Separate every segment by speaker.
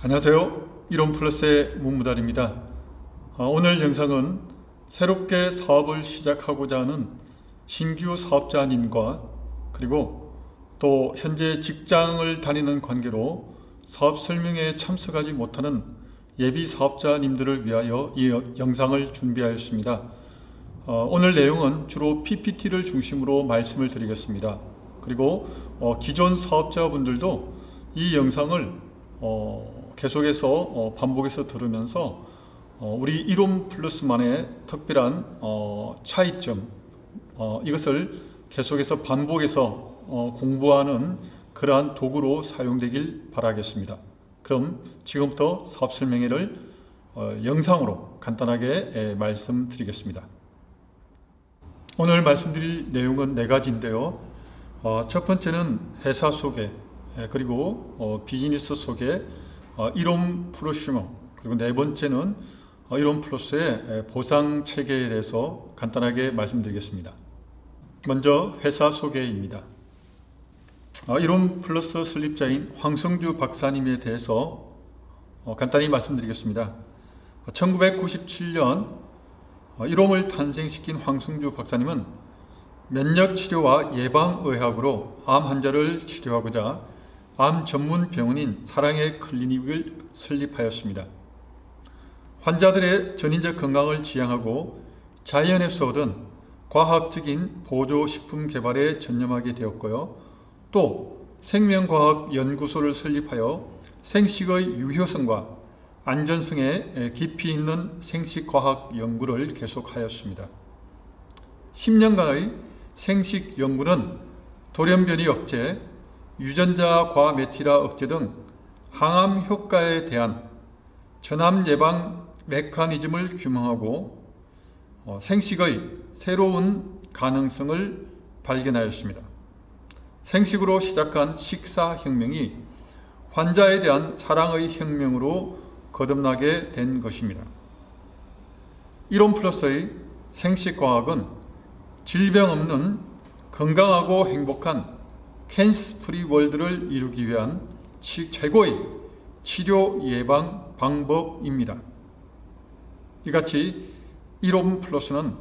Speaker 1: 안녕하세요. 이론플러스의 문무달입니다. 오늘 영상은 새롭게 사업을 시작하고자 하는 신규 사업자님과 그리고 또 현재 직장을 다니는 관계로 사업 설명회에 참석하지 못하는 예비 사업자님들을 위하여 이 영상을 준비하였습니다. 오늘 내용은 주로 PPT를 중심으로 말씀을 드리겠습니다. 그리고 기존 사업자분들도 이 영상을 계속해서 반복해서 들으면서 우리 이론플러스만의 특별한 차이점 이것을 계속해서 반복해서 공부하는 그러한 도구로 사용되길 바라겠습니다. 그럼 지금부터 사업 설명회를 영상으로 간단하게 말씀드리겠습니다. 오늘 말씀드릴 내용은 4가지인데요. 첫 번째는 회사 소개, 그리고 비즈니스 소개, 이론플러스, 그리고 4번째는 이론플러스의 보상 체계에 대해서 간단하게 말씀드리겠습니다. 먼저 회사 소개입니다. 이론플러스 설립자인 황성주 박사님에 대해서 간단히 말씀드리겠습니다. 1997년 이롬을 탄생시킨 황성주 박사님은 면역치료와 예방의학으로 암 환자를 치료하고자 암 전문 병원인 사랑의 클리닉을 설립하였습니다. 환자들의 전인적 건강을 지향하고 자연에서 얻은 과학적인 보조식품 개발에 전념하게 되었고요. 또 생명과학 연구소를 설립하여 생식의 유효성과 안전성에 깊이 있는 생식과학 연구를 계속하였습니다. 10년간의 생식 연구는 돌연변이 억제, 유전자 과메티라 억제 등 항암 효과에 대한 전암 예방 메커니즘을 규명하고 생식의 새로운 가능성을 발견하였습니다. 생식으로 시작한 식사혁명이 환자에 대한 사랑의 혁명으로 거듭나게 된 것입니다. 이론플러스의 생식과학은 질병 없는 건강하고 행복한 캔서프리 월드를 이루기 위한 최고의 치료 예방 방법입니다. 이같이 이론플러스는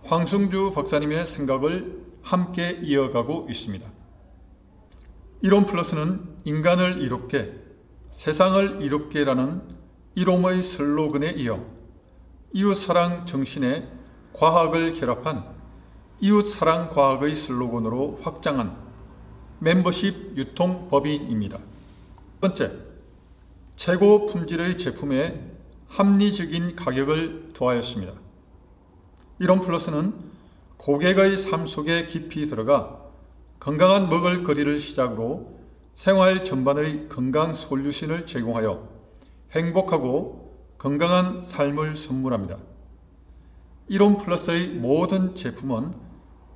Speaker 1: 황성주 박사님의 생각을 함께 이어가고 있습니다. 이론플러스는 인간을 이롭게, 세상을 이롭게라는 이롬의 슬로건에 이어 이웃사랑 정신에 과학을 결합한 이웃사랑 과학의 슬로건으로 확장한 멤버십 유통법인입니다. 첫 번째, 최고 품질의 제품에 합리적인 가격을 더하였습니다. 이론플러스는 고객의 삶 속에 깊이 들어가 건강한 먹을거리를 시작으로 생활 전반의 건강 솔루션을 제공하여 행복하고 건강한 삶을 선물합니다. 이론플러스의 모든 제품은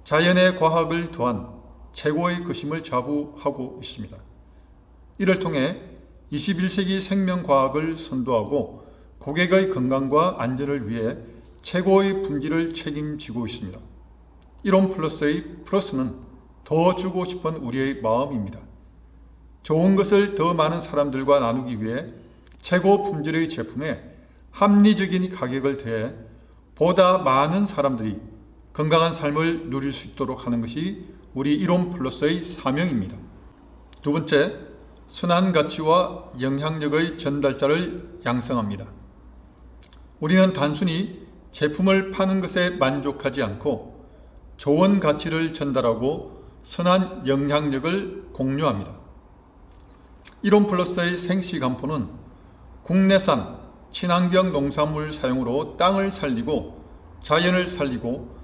Speaker 1: 자연의 과학을 더한 최고의 것임을 자부하고 있습니다. 이를 통해 21세기 생명과학을 선도하고 고객의 건강과 안전을 위해 최고의 품질을 책임지고 있습니다. 이론플러스의 플러스는 더 주고 싶은 우리의 마음입니다. 좋은 것을 더 많은 사람들과 나누기 위해 최고 품질의 제품에 합리적인 가격을 더해 보다 많은 사람들이 건강한 삶을 누릴 수 있도록 하는 것이 우리 이론플러스의 사명입니다. 두 번째, 순환 가치와 영향력의 전달자를 양성합니다. 우리는 단순히 제품을 파는 것에 만족하지 않고 좋은 가치를 전달하고 선한 영향력을 공유합니다. 이론플러스의 생식안포는 국내산 친환경 농산물 사용으로 땅을 살리고 자연을 살리고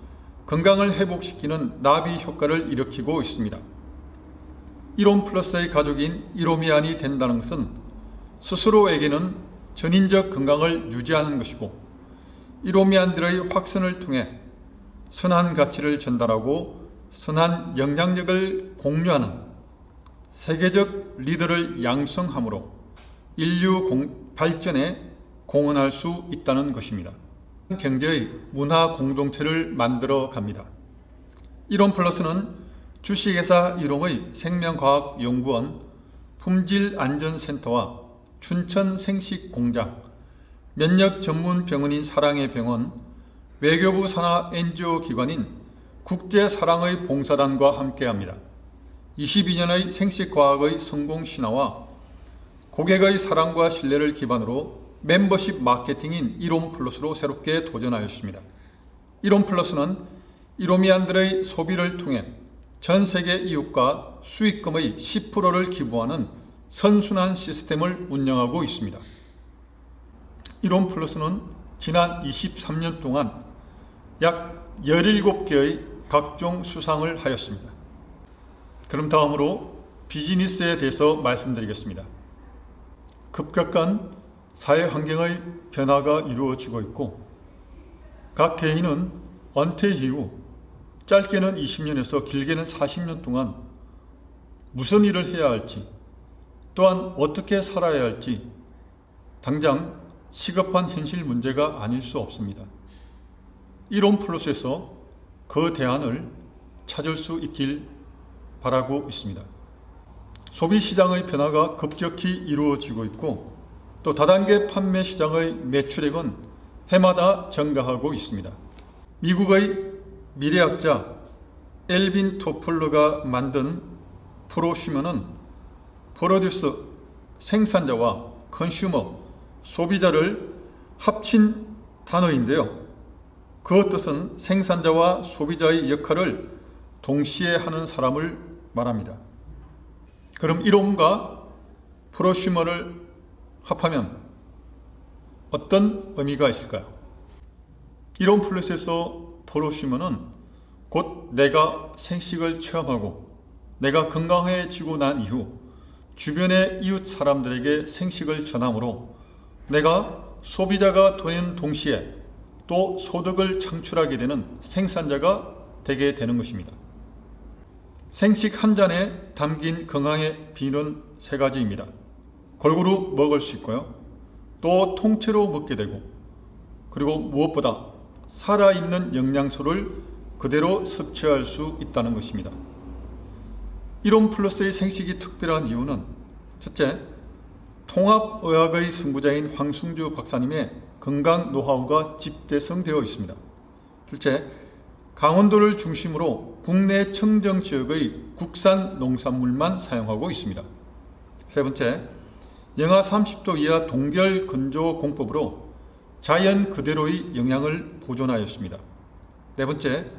Speaker 1: 건강을 회복시키는 나비 효과를 일으키고 있습니다. 이론플러스의 가족인 이로미안이 된다는 것은 스스로에게는 전인적 건강을 유지하는 것이고 이로미안들의 확산을 통해 선한 가치를 전달하고 선한 영향력을 공유하는 세계적 리더를 양성함으로 인류 발전에 공헌할 수 있다는 것입니다. 경제의 문화 공동체를 만들어 갑니다. 이론플러스는 주식회사 이롬의 생명과학연구원 품질안전센터와 춘천 생식공장, 면역 전문 병원인 사랑의 병원, 외교부 산하 NGO 기관인 국제사랑의 봉사단과 함께합니다. 22년의 생식과학의 성공 신화와 고객의 사랑과 신뢰를 기반으로 멤버십 마케팅인 이롬플러스로 새롭게 도전하였습니다. 이롬플러스는 이로미안들의 소비를 통해 전 세계 이웃과 수익금의 10%를 기부하는 선순환 시스템을 운영하고 있습니다. 이롬플러스는 지난 23년 동안 약 17개의 각종 수상을 하였습니다. 그럼 다음으로 비즈니스에 대해서 말씀드리겠습니다. 급격한 사회 환경의 변화가 이루어지고 있고 각 개인은 은퇴 이후 짧게는 20년에서 길게는 40년 동안 무슨 일을 해야 할지 또한 어떻게 살아야 할지 당장 시급한 현실 문제가 아닐 수 없습니다. 이롬플러스에서 그 대안을 찾을 수 있길 바라고 있습니다. 소비시장의 변화가 급격히 이루어지고 있고 또 다단계 판매 시장의 매출액은 해마다 증가하고 있습니다. 미국의 미래학자 엘빈 토플러가 만든 프로슈머는 프로듀스, 생산자와 컨슈머, 소비자를 합친 단어인데요. 그 뜻은 생산자와 소비자의 역할을 동시에 하는 사람을 말합니다. 그럼 이롬과 프로슈머를 합하면 어떤 의미가 있을까요? 이롬 플러스에서 프로슈머는 곧 내가 생식을 체험하고 내가 건강해지고 난 이후 주변의 이웃 사람들에게 생식을 전함으로 내가 소비자가 되는 동시에 또 소득을 창출하게 되는 생산자가 되게 되는 것입니다. 생식 한 잔에 담긴 건강의 비밀은 3가지입니다. 골고루 먹을 수 있고요. 또 통째로 먹게 되고 그리고 무엇보다 살아있는 영양소를 그대로 섭취할 수 있다는 것입니다. 이롬 플러스의 생식이 특별한 이유는 첫째, 통합의학의 선구자인 황승주 박사님의 건강 노하우가 집대성되어 있습니다. 둘째, 강원도를 중심으로 국내 청정 지역의 국산 농산물만 사용하고 있습니다. 세 번째, 영하 30도 이하 동결 건조 공법으로 자연 그대로의 영양을 보존하였습니다. 네 번째,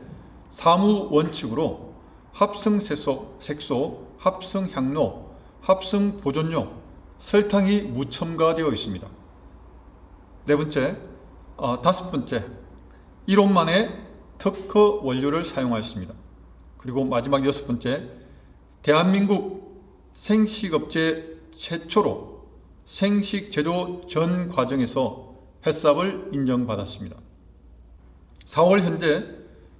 Speaker 1: 사무 원칙으로 합성 색소, 합성 향료, 합성 보존료, 설탕이 무첨가되어 있습니다. 네 번째, 다섯 번째, 이롬만의 특허 원료를 사용하였습니다. 그리고 마지막 6번째, 대한민국 생식업체 최초로 생식제조 전 과정에서 햇삽을 인정받았습니다. 4월 현재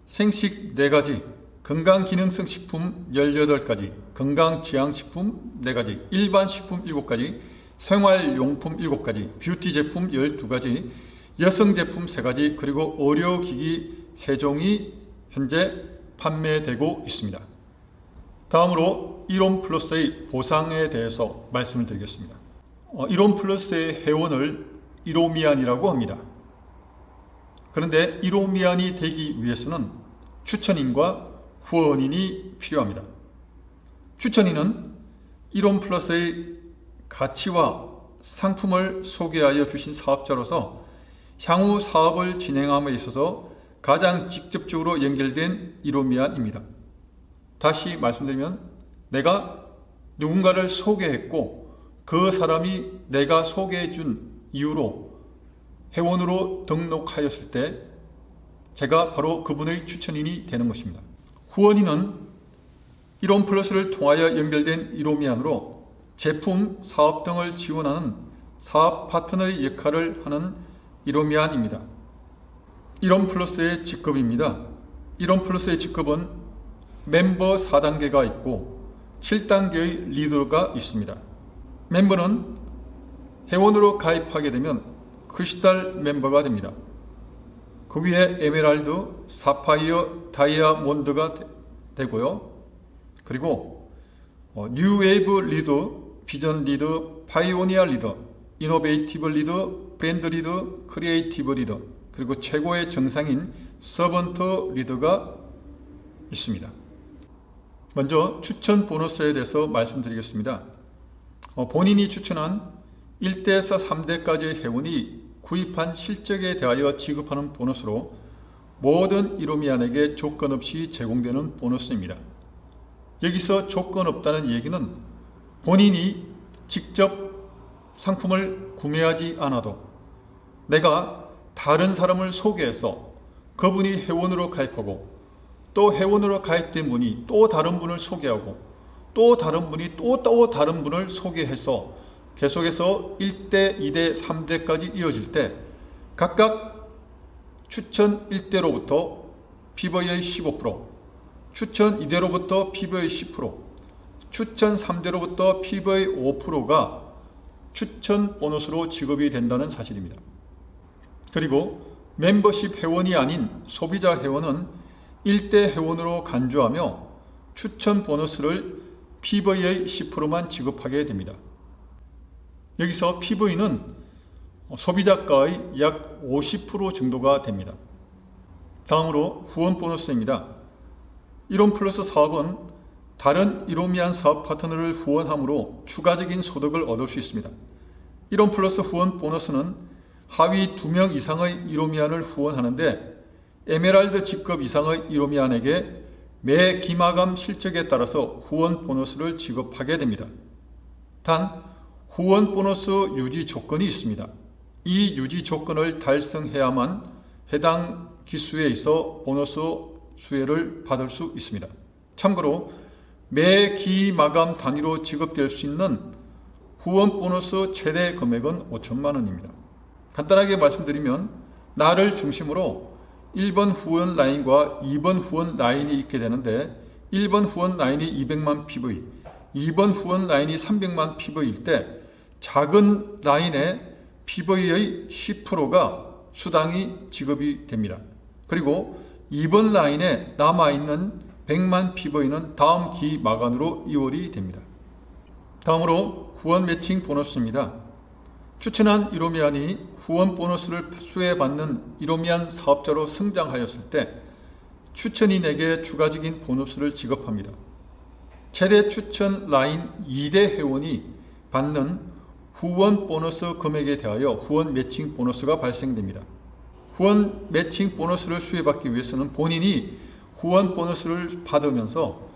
Speaker 1: 생식 4가지, 건강기능성 식품 18가지, 건강지향식품 4가지, 일반식품 7가지, 생활용품 7가지, 뷰티 제품 12가지, 여성제품 3가지, 그리고 의료기기 3종이 현재 판매되고 있습니다. 다음으로 이롬 플러스의 보상에 대해서 말씀을 드리겠습니다. 이롬 플러스의 회원을 이로미안이라고 합니다. 그런데 이로미안이 되기 위해서는 추천인과 후원인이 필요합니다. 추천인은 이롬 플러스의 가치와 상품을 소개하여 주신 사업자로서 향후 사업을 진행함에 있어서 가장 직접적으로 연결된 이로미안입니다. 다시 말씀드리면 내가 누군가를 소개했고 그 사람이 내가 소개해 준 이유로 회원으로 등록하였을 때 제가 바로 그분의 추천인이 되는 것입니다. 후원인은 이롬 플러스를 통하여 연결된 이로미안으로 제품, 사업 등을 지원하는 사업 파트너의 역할을 하는 이로미안입니다. 이롬 플러스의 직급입니다. 이롬 플러스의 직급은 멤버 4단계가 있고 7단계의 리더가 있습니다. 멤버는 회원으로 가입하게 되면 크리스탈 멤버가 됩니다. 그 위에 에메랄드, 사파이어, 다이아몬드가 되고요. 그리고 뉴웨이브 리더, 비전 리더, 파이오니아 리더, 이노베이티브 리더, 브랜드 리더, 크리에이티브 리더, 그리고 최고의 정상인 서번트 리더가 있습니다. 먼저 추천 보너스에 대해서 말씀드리겠습니다. 본인이 추천한 1대에서 3대까지의 회원이 구입한 실적에 대하여 지급하는 보너스로 모든 이로미안에게 조건 없이 제공되는 보너스입니다. 여기서 조건 없다는 얘기는 본인이 직접 상품을 구매하지 않아도 내가 다른 사람을 소개해서 그분이 회원으로 가입하고 또 회원으로 가입된 분이 또 다른 분을 소개하고 또 다른 분이 또 다른 분을 소개해서 계속해서 1대, 2대, 3대까지 이어질 때 각각 추천 1대로부터 PV의 15%, 추천 2대로부터 PV의 10%, 추천 3대로부터 PV의 5%가 추천 보너스로 지급이 된다는 사실입니다. 그리고 멤버십 회원이 아닌 소비자 회원은 1대 회원으로 간주하며 추천 보너스를 PV의 10%만 지급하게 됩니다. 여기서 PV는 소비자가의 약 50% 정도가 됩니다. 다음으로 후원 보너스입니다. 이론 플러스 사업은 다른 이로미안 사업 파트너를 후원함으로 추가적인 소득을 얻을 수 있습니다. 이론 플러스 후원 보너스는 하위 2명 이상의 이로미안을 후원하는데 에메랄드 직급 이상의 이로미안에게 매 기마감 실적에 따라서 후원 보너스를 지급하게 됩니다. 단 후원 보너스 유지 조건이 있습니다. 이 유지 조건을 달성해야만 해당 기수에 있어 보너스 수혜를 받을 수 있습니다. 참고로 매 기마감 단위로 지급될 수 있는 후원 보너스 최대 금액은 5천만 원입니다. 간단하게 말씀드리면 나를 중심으로 1번 후원 라인과 2번 후원 라인이 있게 되는데 1번 후원 라인이 200만 PV, 2번 후원 라인이 300만 PV일 때 작은 라인의 PV의 10%가 수당이 지급이 됩니다. 그리고 2번 라인에 남아있는 100만 PV는 다음 기 마감으로 이월이 됩니다. 다음으로 후원 매칭 보너스입니다. 추천한 이로미안이 후원 보너스를 수혜받는 이로미안 사업자로 성장하였을 때 추천인에게 추가적인 보너스를 지급합니다. 최대 추천 라인 2대 회원이 받는 후원 보너스 금액에 대하여 후원 매칭 보너스가 발생됩니다. 후원 매칭 보너스를 수혜받기 위해서는 본인이 후원 보너스를 받으면서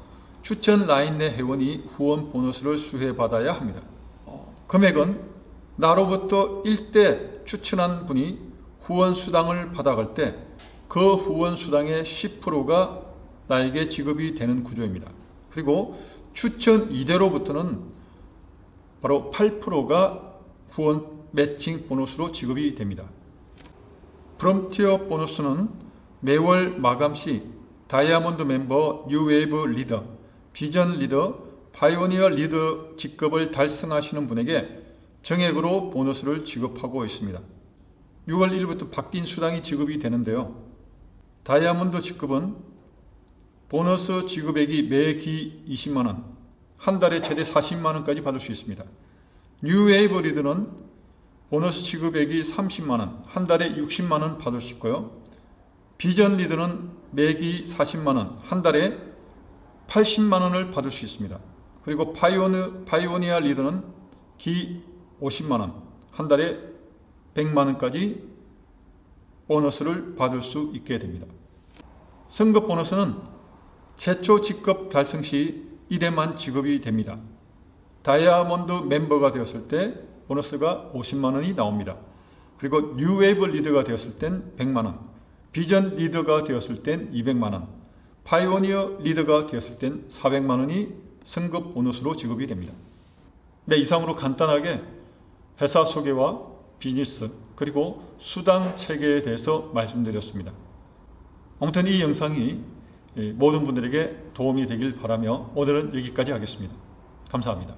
Speaker 1: 추천 라인 내 회원이 후원 보너스를 수혜받아야 합니다. 금액은 나로부터 1대 추천한 분이 후원 수당을 받아갈 때 그 후원 수당의 10%가 나에게 지급이 되는 구조입니다. 그리고 추천 2대로부터는 바로 8%가 후원 매칭 보너스로 지급이 됩니다. 프롬티어 보너스는 매월 마감 시 다이아몬드 멤버, 뉴웨이브 리더, 비전 리더, 파이오니어 리더 직급을 달성하시는 분에게 정액으로 보너스를 지급하고 있습니다. 6월 1일부터 바뀐 수당이 지급이 되는데요. 다이아몬드 직급은 보너스 지급액이 매기 20만원, 한 달에 최대 40만원까지 받을 수 있습니다. 뉴웨이브 리더는 보너스 지급액이 30만원, 한 달에 60만원 받을 수 있고요. 비전 리더는 매기 40만원, 한 달에 80만원을 받을 수 있습니다. 그리고 파이오니아 리더는 기 50만원, 한 달에 100만원까지 보너스를 받을 수 있게 됩니다. 선급 보너스는 최초 직급 달성 시 1회만 지급이 됩니다. 다이아몬드 멤버가 되었을 때 보너스가 50만원이 나옵니다. 그리고 뉴웨이브 리더가 되었을 땐 100만원, 비전 리더가 되었을 땐 200만원, 파이오니어 리더가 되었을 땐 400만원이 선급 보너스로 지급이 됩니다. 네, 이상으로 간단하게 회사 소개와 비즈니스 그리고 수당 체계에 대해서 말씀드렸습니다. 아무튼 이 영상이 모든 분들에게 도움이 되길 바라며 오늘은 여기까지 하겠습니다. 감사합니다.